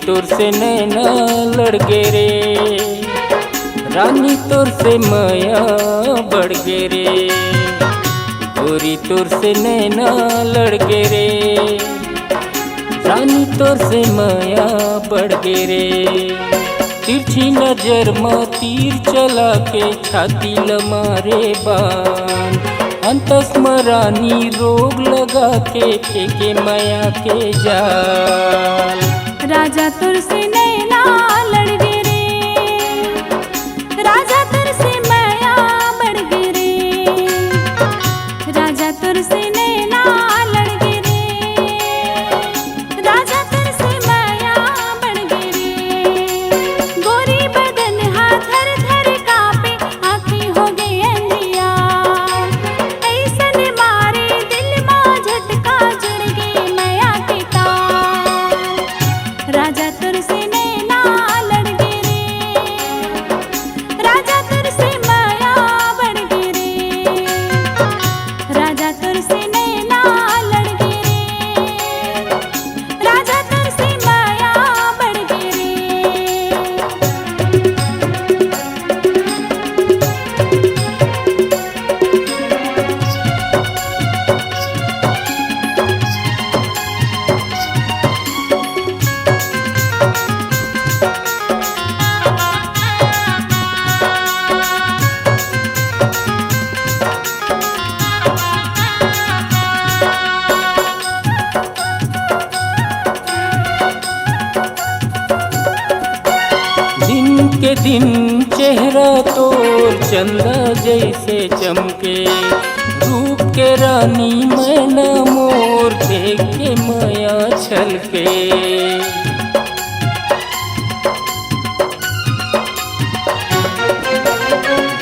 तोर से नैना लड़ गे रे, रानी तोर से माया बढ़ गे रे। गोरी तोर से नैना लड़ गे रे, रानी तोर से माया बढ़ गे रे। तिरछी नजर में तीर चला के छाती ल मारे बान, अंतस में रानी रोग लगा के फेंके माया के जाल। राजा तोर से नैना लड़ गे रे, राजा तोर से माया बढ़ गे रे। राजा तोर से नैना लड़ गे रे, राजा तोर से माया बढ़ गे रे। गोरी बदन हाथ थर थर कांपे, आँखें हो गई अंधियार। ऐसन मारे दिल में झटका जुड़ गए माया के तार। राजा तोर से नैना लड़ गे रे, राजा तोर से माया बढ़ गे रे। राजा तोर से नैना लड़ गे रे, राजा तोर से माया बढ़ गे रे। दिन के दिन चेहरा तोर चंदा जैसे चमके, रूप के रानी मैना मोर देख के माया छलके।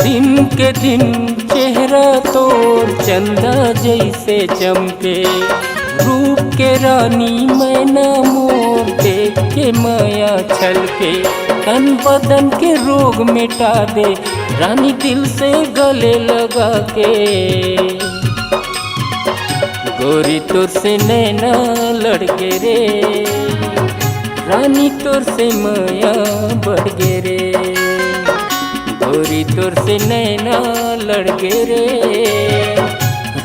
दिन के दिन चेहरा तोर चंदा जैसे चमके, रूप के रानी मैना मोर देख के माया छलके। तन बदन के रोग मिटा दे रानी दिल से गले लगा के। गोरी तोर से नैना लड़ गे रे, रानी तोर से माया बढ़ गे रे। गोरी तोर से नैना लड़ गे रे,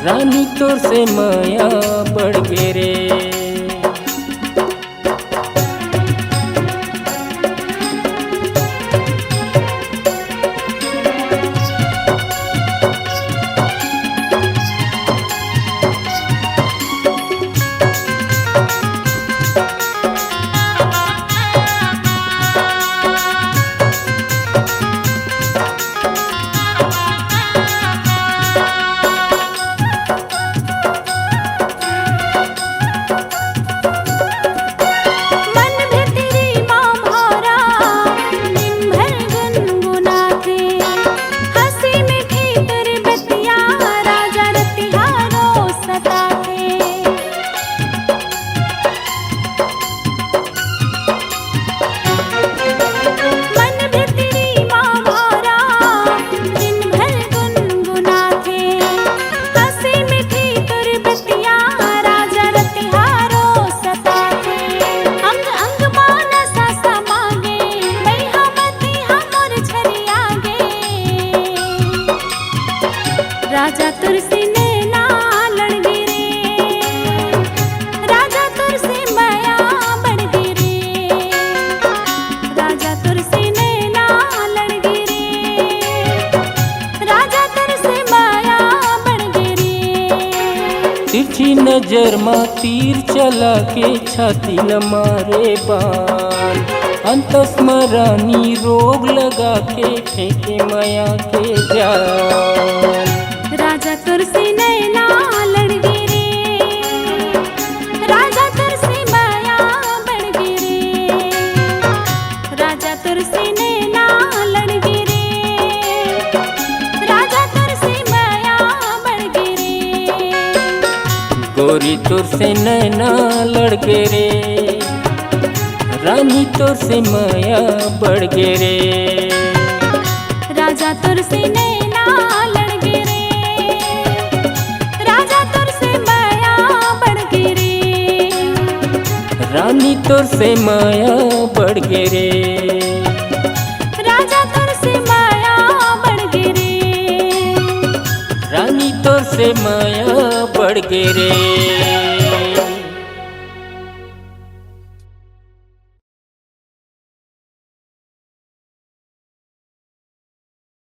रानी तोर से माया बढ़ गे रे। राजा तोर से नैना लड़ गे रे, राजा तोर से माया बढ़ गे रे। राजा तोर से नैना लड़ गे रे, राजा तोर से माया बढ़ गे रे। तिरछी नजर में तीर चला के छाती ल मारे बान, अंतस में रानी रोग लगा के फेंके माया के जाल। राजा तोर से नैना लड़ गे रे, राजा तोर से माया बढ़ गे रे। राजा तोर से नैना लड़ गे रे, राजा तोर से माया बढ़ गे रे। गोरी तोर से नैना लड़ गे रे, रानी तोर से माया बढ़ गे रे। राजा तोर से नैना लड़ गे रे, राजा तोर से माया बढ़ गे रे। रानी तोर से माया बढ़ गे रे। राजा तोर से माया बढ़ गे रे। रानी तोर से माया बढ़ गे रे।